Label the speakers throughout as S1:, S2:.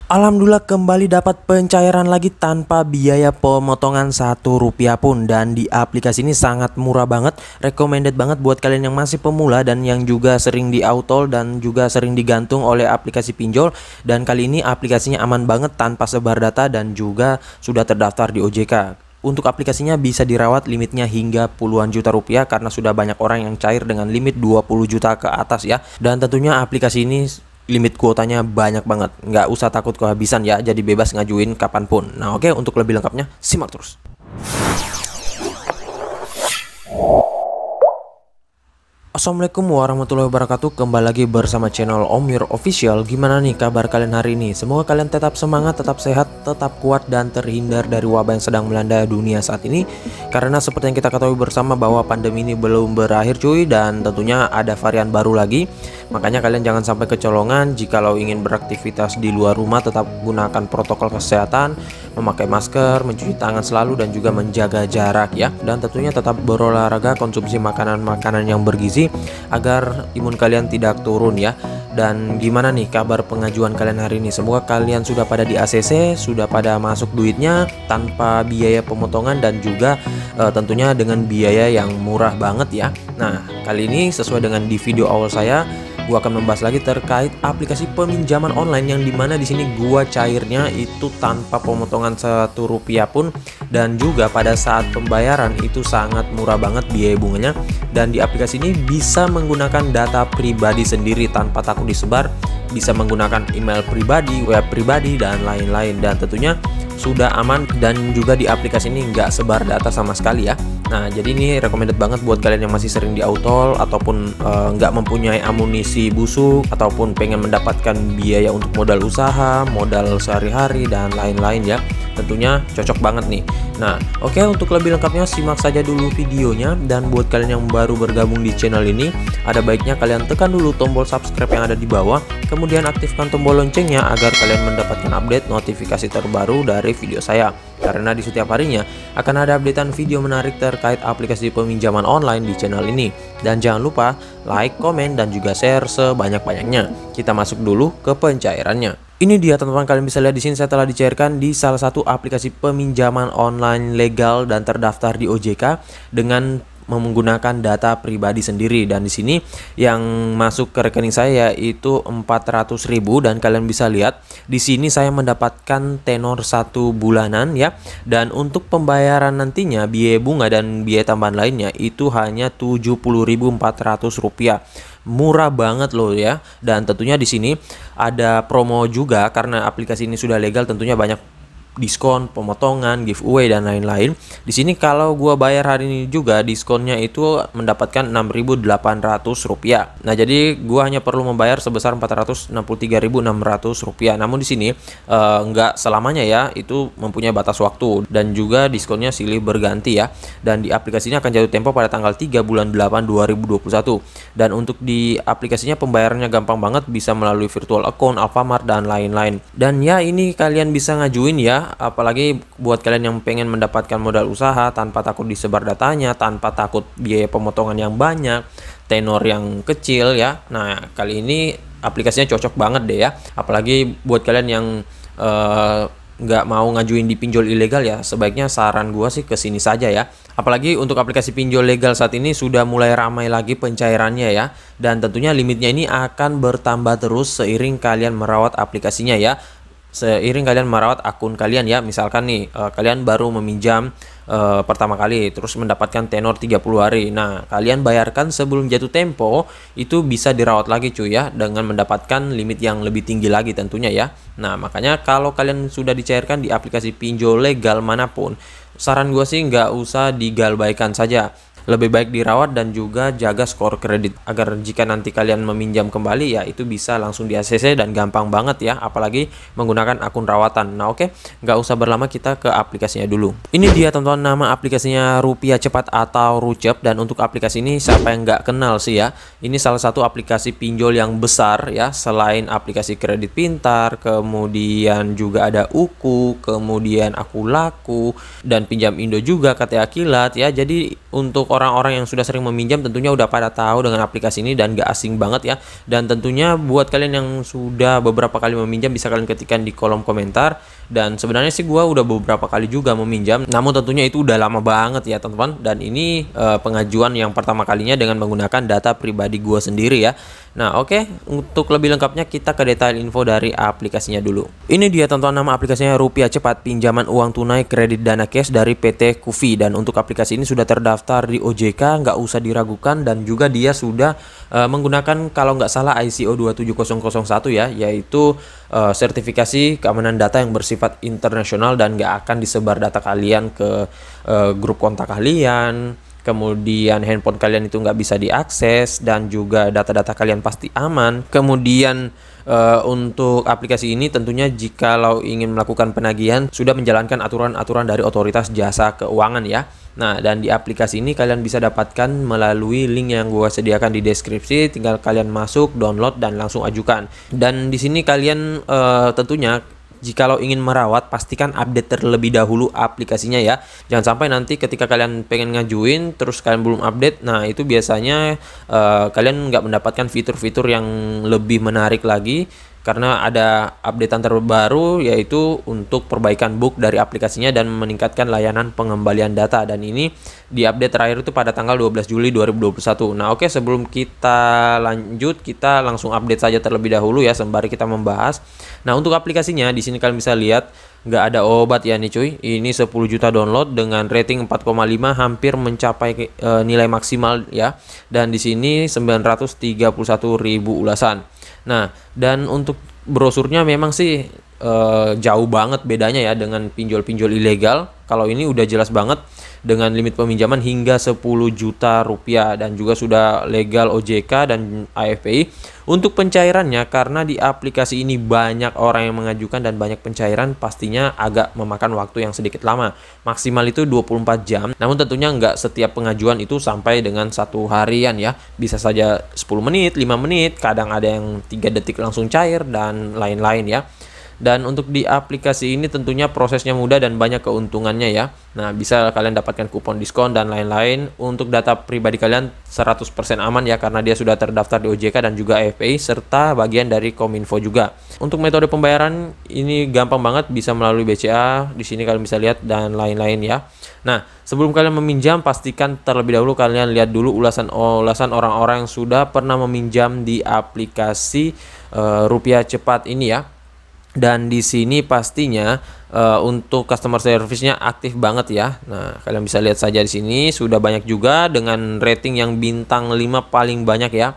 S1: Alhamdulillah kembali dapat pencairan lagi tanpa biaya pemotongan Rp1 pun. Dan di aplikasi ini sangat murah banget, recommended banget buat kalian yang masih pemula dan yang juga sering di autol dan juga sering digantung oleh aplikasi pinjol. Dan kali ini aplikasinya aman banget tanpa sebar data dan juga sudah terdaftar di OJK. Untuk aplikasinya bisa dirawat, limitnya hingga puluhan juta rupiah karena sudah banyak orang yang cair dengan limit 20 juta ke atas ya. Dan tentunya aplikasi ini limit kuotanya banyak banget, nggak usah takut kehabisan ya, jadi bebas ngajuin kapanpun. Nah oke, untuk lebih lengkapnya simak terus. Assalamualaikum warahmatullahi wabarakatuh. Kembali lagi bersama channel Omir Official. Gimana nih kabar kalian hari ini? Semoga kalian tetap semangat, tetap sehat, tetap kuat dan terhindar dari wabah yang sedang melanda dunia saat ini. Karena seperti yang kita ketahui bersama bahwa pandemi ini belum berakhir cuy, dan tentunya ada varian baru lagi. Makanya kalian jangan sampai kecolongan. Jikalau ingin beraktivitas di luar rumah, tetap gunakan protokol kesehatan, memakai masker, mencuci tangan selalu dan juga menjaga jarak ya. Dan tentunya tetap berolahraga, konsumsi makanan-makanan yang bergizi agar imun kalian tidak turun ya. Dan gimana nih kabar pengajuan kalian hari ini? Semoga kalian sudah pada di ACC, sudah pada masuk duitnya tanpa biaya pemotongan dan juga tentunya dengan biaya yang murah banget ya. Nah, kali ini sesuai dengan di video awal saya, gua akan membahas lagi terkait aplikasi peminjaman online yang dimana di sini gua cairnya itu tanpa pemotongan Rp1 pun, dan juga pada saat pembayaran itu sangat murah banget biaya bunganya. Dan di aplikasi ini bisa menggunakan data pribadi sendiri tanpa takut disebar, bisa menggunakan email pribadi, web pribadi dan lain-lain, dan tentunya sudah aman. Dan juga di aplikasi ini nggak sebar data sama sekali ya. Nah jadi ini recommended banget buat kalian yang masih sering di autol ataupun nggak mempunyai amunisi busuk ataupun pengen mendapatkan biaya untuk modal usaha, modal sehari-hari dan lain-lain ya. Tentunya cocok banget nih. Nah oke, untuk lebih lengkapnya simak saja dulu videonya. Dan buat kalian yang baru bergabung di channel ini, ada baiknya kalian tekan dulu tombol subscribe yang ada di bawah, kemudian aktifkan tombol loncengnya agar kalian mendapatkan update notifikasi terbaru dari video saya. Karena di setiap harinya akan ada updatean video menarik terkait aplikasi peminjaman online di channel ini. Dan jangan lupa like, komen, dan juga share sebanyak-banyaknya. Kita masuk dulu ke pencairannya. Ini dia teman-teman, kalian bisa lihat di sini saya telah dicairkan di salah satu aplikasi peminjaman online legal dan terdaftar di OJK dengan menggunakan data pribadi sendiri. Dan di sini yang masuk ke rekening saya itu 400.000, dan kalian bisa lihat di sini saya mendapatkan tenor 1 bulanan ya. Dan untuk pembayaran nantinya biaya bunga dan biaya tambahan lainnya itu hanya Rp70.400. Murah banget loh ya. Dan tentunya di sini ada promo juga karena aplikasi ini sudah legal, tentunya banyak diskon, pemotongan, giveaway dan lain-lain. Di sini kalau gua bayar hari ini juga diskonnya itu mendapatkan Rp6.800. Nah, jadi gua hanya perlu membayar sebesar Rp463.600. Namun di sini nggak selamanya ya, itu mempunyai batas waktu dan juga diskonnya silih berganti ya. Dan di aplikasinya akan jatuh tempo pada tanggal 3 bulan 8 2021. Dan untuk di aplikasinya pembayarannya gampang banget, bisa melalui virtual account, Alfamart dan lain-lain. Dan ya ini kalian bisa ngajuin ya, apalagi buat kalian yang pengen mendapatkan modal usaha tanpa takut disebar datanya, tanpa takut biaya pemotongan yang banyak, tenor yang kecil ya. Nah kali ini aplikasinya cocok banget deh ya. Apalagi buat kalian yang nggak mau ngajuin di pinjol ilegal ya, sebaiknya saran gua sih kesini saja ya. Apalagi untuk aplikasi pinjol legal saat ini sudah mulai ramai lagi pencairannya ya. Dan tentunya limitnya ini akan bertambah terus seiring kalian merawat aplikasinya ya, seiring kalian merawat akun kalian ya. Misalkan nih kalian baru meminjam pertama kali terus mendapatkan tenor 30 hari. Nah kalian bayarkan sebelum jatuh tempo, itu bisa dirawat lagi cuy ya, dengan mendapatkan limit yang lebih tinggi lagi tentunya ya. Nah makanya kalau kalian sudah dicairkan di aplikasi pinjol legal manapun, saran gue sih nggak usah digalbaikan saja, lebih baik dirawat dan juga jaga skor kredit agar jika nanti kalian meminjam kembali ya itu bisa langsung di ACC dan gampang banget ya, apalagi menggunakan akun rawatan. Nah oke, nggak usah berlama, kita ke aplikasinya dulu. Ini dia teman-teman, nama aplikasinya Rupiah Cepat atau Rucep. Dan untuk aplikasi ini siapa yang nggak kenal sih ya, ini salah satu aplikasi pinjol yang besar ya, selain aplikasi kredit pintar, kemudian juga ada Uku, kemudian Aku Laku, dan Pinjam Indo juga, KTA Kilat ya. Jadi untuk orang-orang yang sudah sering meminjam tentunya udah pada tahu dengan aplikasi ini dan gak asing banget ya. Dan tentunya buat kalian yang sudah beberapa kali meminjam bisa kalian ketikkan di kolom komentar. Dan sebenarnya sih gua udah beberapa kali juga meminjam, namun tentunya itu udah lama banget ya teman-teman. Dan ini pengajuan yang pertama kalinya dengan menggunakan data pribadi gua sendiri ya. Nah oke, untuk lebih lengkapnya kita ke detail info dari aplikasinya dulu. Ini dia teman-teman, nama aplikasinya Rupiah Cepat, pinjaman uang tunai kredit dana cash dari PT Kufi. Dan untuk aplikasi ini sudah terdaftar di OJK, nggak usah diragukan. Dan juga dia sudah menggunakan kalau nggak salah ISO 27001 ya, yaitu sertifikasi keamanan data yang bersifat internasional dan nggak akan disebar data kalian ke grup kontak kalian. Kemudian handphone kalian itu nggak bisa diakses dan juga data-data kalian pasti aman. Kemudian untuk aplikasi ini tentunya jikalau ingin melakukan penagihan sudah menjalankan aturan-aturan dari otoritas jasa keuangan ya. Nah, dan di aplikasi ini kalian bisa dapatkan melalui link yang gue sediakan di deskripsi. Tinggal kalian masuk, download dan langsung ajukan. Dan di sini kalian tentunya jikalau ingin merawat, pastikan update terlebih dahulu aplikasinya ya. Jangan sampai nanti ketika kalian pengen ngajuin terus kalian belum update, nah itu biasanya kalian nggak mendapatkan fitur-fitur yang lebih menarik lagi. Karena ada updatean terbaru yaitu untuk perbaikan bug dari aplikasinya dan meningkatkan layanan pengembalian data. Dan ini di update terakhir itu pada tanggal 12 Juli 2021. Nah oke, sebelum kita lanjut kita langsung update saja terlebih dahulu ya sembari kita membahas. Nah untuk aplikasinya di sini kalian bisa lihat nggak ada obat ya nih cuy. Ini 10 juta download dengan rating 4,5, hampir mencapai nilai maksimal ya. Dan di sini 931.000 ulasan. Nah, dan untuk brosurnya memang sih jauh banget bedanya ya dengan pinjol-pinjol ilegal. Kalau ini udah jelas banget dengan limit peminjaman hingga 10 juta rupiah dan juga sudah legal OJK dan AFPI. Untuk pencairannya, karena di aplikasi ini banyak orang yang mengajukan dan banyak pencairan, pastinya agak memakan waktu yang sedikit lama. Maksimal itu 24 jam, namun tentunya nggak setiap pengajuan itu sampai dengan 1 harian ya. Bisa saja 10 menit, 5 menit, kadang ada yang 3 detik langsung cair dan lain-lain ya. Dan untuk di aplikasi ini tentunya prosesnya mudah dan banyak keuntungannya ya. Nah, bisa kalian dapatkan kupon diskon dan lain-lain. Untuk data pribadi kalian 100% aman ya, karena dia sudah terdaftar di OJK dan juga AFPI serta bagian dari Kominfo juga. Untuk metode pembayaran ini gampang banget, bisa melalui BCA, di sini kalian bisa lihat dan lain-lain ya. Nah, sebelum kalian meminjam pastikan terlebih dahulu kalian lihat dulu ulasan orang-orang yang sudah pernah meminjam di aplikasi Rupiah Cepat ini ya. Dan di sini pastinya untuk customer service-nya aktif banget ya. Nah, kalian bisa lihat saja di sini sudah banyak juga dengan rating yang bintang 5 paling banyak ya.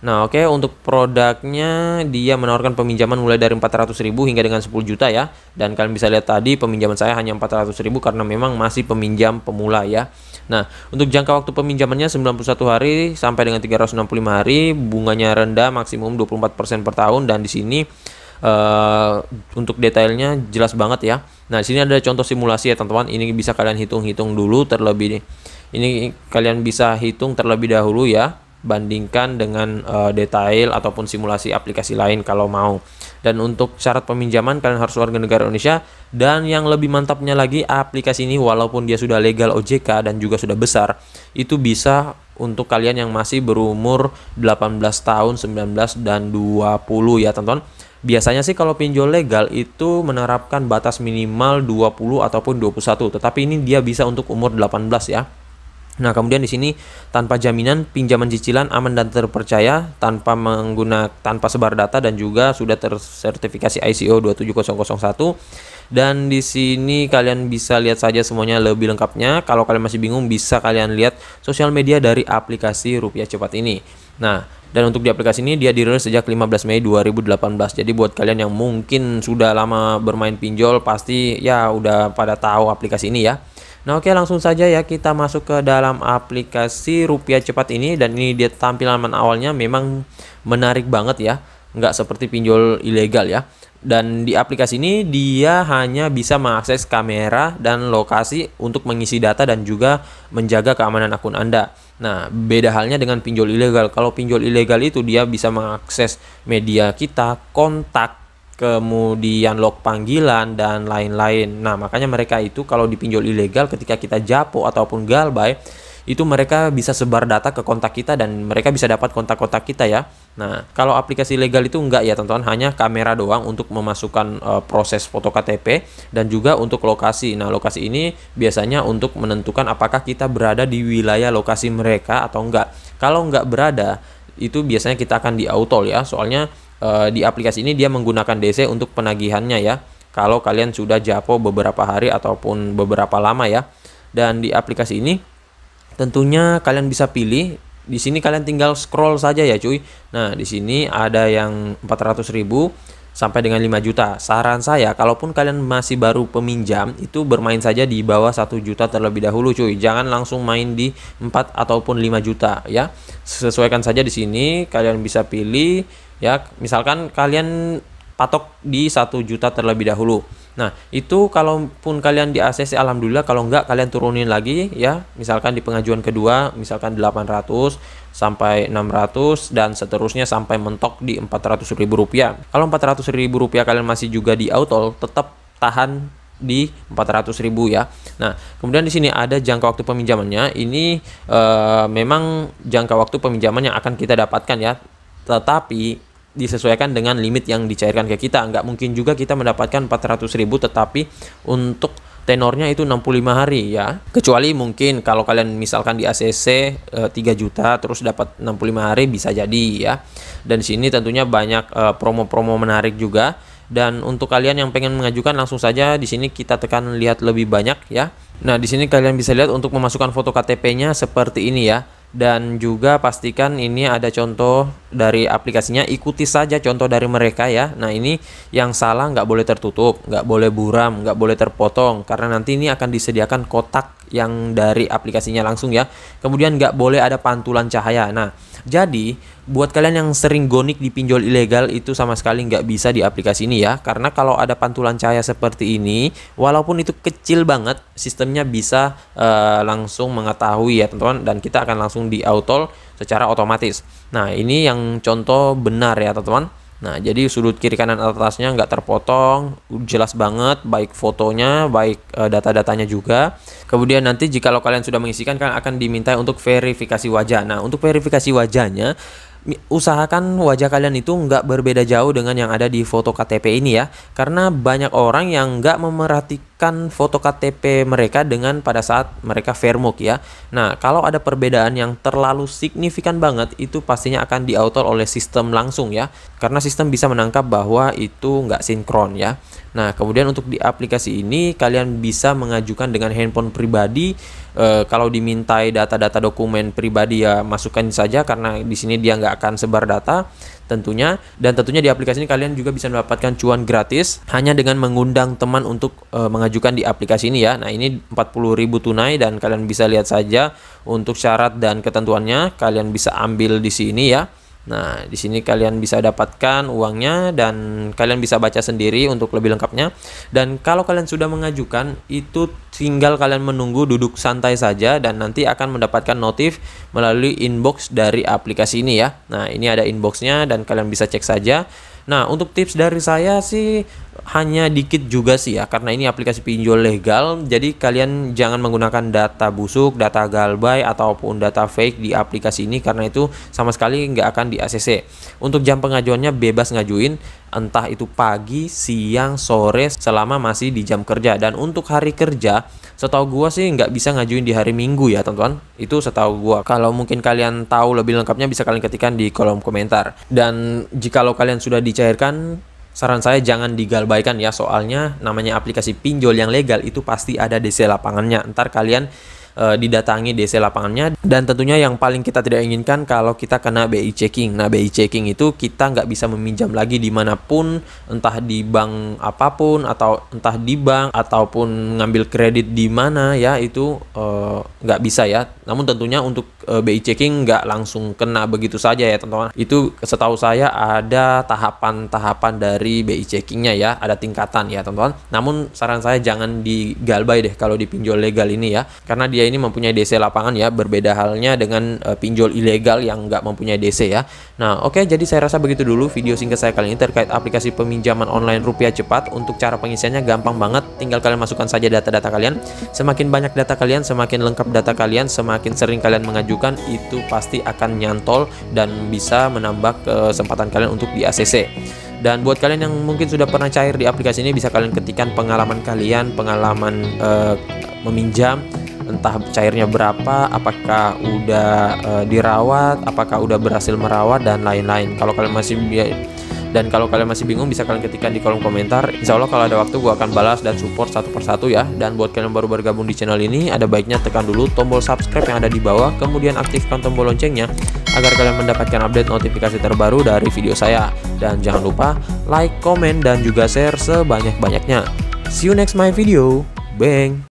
S1: Nah, oke, untuk produknya dia menawarkan peminjaman mulai dari 400.000 hingga dengan 10 juta ya. Dan kalian bisa lihat tadi peminjaman saya hanya 400.000 karena memang masih peminjam pemula ya. Nah, untuk jangka waktu peminjamannya 91 hari sampai dengan 365 hari, bunganya rendah maksimum 24% per tahun. Dan di sini untuk detailnya jelas banget ya. Nah, di sini ada contoh simulasi ya teman-teman. Ini bisa kalian hitung-hitung dulu terlebih. Ini kalian bisa hitung terlebih dahulu ya, bandingkan dengan detail ataupun simulasi aplikasi lain kalau mau. Dan untuk syarat peminjaman kalian harus warga negara Indonesia. Dan yang lebih mantapnya lagi, aplikasi ini walaupun dia sudah legal OJK dan juga sudah besar, itu bisa untuk kalian yang masih berumur 18 tahun, 19 dan 20 ya teman-teman. Biasanya sih kalau pinjol legal itu menerapkan batas minimal 20 ataupun 21, tetapi ini dia bisa untuk umur 18 ya. Nah, kemudian di sini tanpa jaminan, pinjaman cicilan aman dan terpercaya, tanpa sebar data dan juga sudah tersertifikasi ISO 27001. Dan di sini kalian bisa lihat saja semuanya lebih lengkapnya. Kalau kalian masih bingung bisa kalian lihat sosial media dari aplikasi Rupiah Cepat ini. Nah, dan untuk di aplikasi ini dia dirilis sejak 15 Mei 2018. Jadi buat kalian yang mungkin sudah lama bermain pinjol pasti ya udah pada tahu aplikasi ini ya. Nah, oke, langsung saja ya kita masuk ke dalam aplikasi Rupiah Cepat ini. Dan ini dia tampilan awalnya memang menarik banget ya, nggak seperti pinjol ilegal ya. Dan di aplikasi ini dia hanya bisa mengakses kamera dan lokasi untuk mengisi data dan juga menjaga keamanan akun Anda. Nah, beda halnya dengan pinjol ilegal. Kalau pinjol ilegal itu dia bisa mengakses media kita, kontak, kemudian log panggilan dan lain-lain. Nah, makanya mereka itu kalau di pinjol ilegal ketika kita japo ataupun galbay itu mereka bisa sebar data ke kontak kita dan mereka bisa dapat kontak-kontak kita ya. Nah, kalau aplikasi legal itu enggak ya teman-teman, hanya kamera doang untuk memasukkan proses foto KTP dan juga untuk lokasi. Nah, lokasi ini biasanya untuk menentukan apakah kita berada di wilayah lokasi mereka atau enggak. Kalau enggak berada, itu biasanya kita akan di-auto ya, soalnya di aplikasi ini dia menggunakan DC untuk penagihannya ya. Kalau kalian sudah japo beberapa hari ataupun beberapa lama ya. Dan di aplikasi ini tentunya kalian bisa pilih. Di sini kalian tinggal scroll saja ya cuy. Nah, di sini ada yang 400.000 sampai dengan 5 juta. Saran saya, kalaupun kalian masih baru peminjam, itu bermain saja di bawah 1 juta terlebih dahulu cuy. Jangan langsung main di 4 ataupun 5 juta ya. Sesuaikan saja di sini, kalian bisa pilih ya. Misalkan kalian patok di 1 juta terlebih dahulu. Nah, itu kalaupun kalian di ACC alhamdulillah, kalau enggak kalian turunin lagi ya. Misalkan di pengajuan kedua, misalkan 800 sampai 600 dan seterusnya sampai mentok di 400.000 rupiah. Kalau 400.000 rupiah kalian masih juga di auto, tetap tahan di 400.000 ya. Nah, kemudian di sini ada jangka waktu peminjamannya. Ini memang jangka waktu peminjaman yang akan kita dapatkan ya. Tetapi disesuaikan dengan limit yang dicairkan ke kita. Nggak mungkin juga kita mendapatkan 400.000 tetapi untuk tenornya itu 65 hari ya. Kecuali mungkin kalau kalian misalkan di ACC 3 juta terus dapat 65 hari bisa jadi ya. Dan di sini tentunya banyak promo-promo menarik juga. Dan untuk kalian yang pengen mengajukan, langsung saja di sini kita tekan lihat lebih banyak ya. Nah, di sini kalian bisa lihat untuk memasukkan foto KTP-nya seperti ini ya. Dan juga pastikan ini ada contoh dari aplikasinya, ikuti saja contoh dari mereka ya. Nah, ini yang salah nggak boleh tertutup, nggak boleh buram, nggak boleh terpotong, karena nanti ini akan disediakan kotak yang dari aplikasinya langsung ya. Kemudian nggak boleh ada pantulan cahaya. Nah, jadi buat kalian yang sering gonik di pinjol ilegal itu sama sekali nggak bisa di aplikasi ini ya. Karena kalau ada pantulan cahaya seperti ini, walaupun itu kecil banget, sistemnya bisa langsung mengetahui ya teman-teman, dan kita akan langsung di auto secara otomatis. Nah, ini yang contoh benar ya teman-teman. Nah, jadi sudut kiri kanan atasnya nggak terpotong, jelas banget, baik fotonya, baik data-datanya juga. Kemudian nanti jika kalian sudah mengisikan, kalian akan diminta untuk verifikasi wajah. Nah, untuk verifikasi wajahnya, usahakan wajah kalian itu nggak berbeda jauh dengan yang ada di foto KTP ini ya. Karena banyak orang yang nggak memerhatikan foto KTP mereka dengan pada saat mereka vermuk ya. Nah, kalau ada perbedaan yang terlalu signifikan banget, itu pastinya akan diautor oleh sistem langsung ya. Karena sistem bisa menangkap bahwa itu nggak sinkron ya. Nah, kemudian untuk di aplikasi ini kalian bisa mengajukan dengan handphone pribadi. Kalau dimintai data-data dokumen pribadi ya masukkan saja, karena di sini dia nggak akan sebar data tentunya. Dan tentunya di aplikasi ini kalian juga bisa mendapatkan cuan gratis hanya dengan mengundang teman untuk mengajukan di aplikasi ini ya. Nah, ini 40.000 tunai dan kalian bisa lihat saja untuk syarat dan ketentuannya, kalian bisa ambil di sini ya. Nah, di sini kalian bisa dapatkan uangnya dan kalian bisa baca sendiri untuk lebih lengkapnya. Dan kalau kalian sudah mengajukan, itu tinggal kalian menunggu, duduk santai saja, dan nanti akan mendapatkan notif melalui inbox dari aplikasi ini ya. Nah, ini ada inboxnya dan kalian bisa cek saja. Nah, untuk tips dari saya sih hanya dikit juga sih ya, karena ini aplikasi pinjol legal. Jadi kalian jangan menggunakan data busuk, data galbay ataupun data fake di aplikasi ini, karena itu sama sekali nggak akan di ACC. Untuk jam pengajuannya bebas ngajuin, entah itu pagi, siang, sore, selama masih di jam kerja. Dan untuk hari kerja, setahu gua sih nggak bisa ngajuin di hari Minggu ya teman-teman. Itu setahu gua. Kalau mungkin kalian tahu lebih lengkapnya bisa kalian ketikkan di kolom komentar. Dan jikalau kalian sudah dicairkan, saran saya jangan digalbaikan ya, soalnya namanya aplikasi pinjol yang legal itu pasti ada DC lapangannya. Ntar kalian didatangi DC lapangannya, dan tentunya yang paling kita tidak inginkan kalau kita kena BI checking. Nah, BI checking itu kita nggak bisa meminjam lagi dimanapun, entah di bank apapun, atau entah di bank ataupun ngambil kredit di mana ya, itu nggak bisa ya. Namun tentunya untuk BI checking nggak langsung kena begitu saja ya teman-teman. Itu setahu saya ada tahapan-tahapan dari BI checkingnya ya, ada tingkatan ya teman-teman. Namun saran saya jangan digalbay deh kalau di pinjol legal ini ya, karena dia ini mempunyai DC lapangan ya, berbeda halnya dengan pinjol ilegal yang nggak mempunyai DC ya. Nah oke, jadi saya rasa begitu dulu video singkat saya kali ini terkait aplikasi peminjaman online rupiah cepat. Untuk cara pengisiannya gampang banget, tinggal kalian masukkan saja data-data kalian. Semakin banyak data kalian, semakin lengkap data kalian, semakin sering kalian mengajukan, itu pasti akan nyantol dan bisa menambah kesempatan kalian untuk di ACC. Dan buat kalian yang mungkin sudah pernah cair di aplikasi ini, bisa kalian ketikkan pengalaman kalian, pengalaman meminjam, entah cairnya berapa, apakah udah dirawat, apakah udah berhasil merawat, dan lain-lain. Kalau kalian masih bingung, bisa kalian ketikkan di kolom komentar. Insya Allah kalau ada waktu gue akan balas dan support satu persatu ya. Dan buat kalian yang baru bergabung di channel ini, ada baiknya tekan dulu tombol subscribe yang ada di bawah, kemudian aktifkan tombol loncengnya agar kalian mendapatkan update notifikasi terbaru dari video saya. Dan jangan lupa like, komen, dan juga share sebanyak-banyaknya. See you next my video. Bang.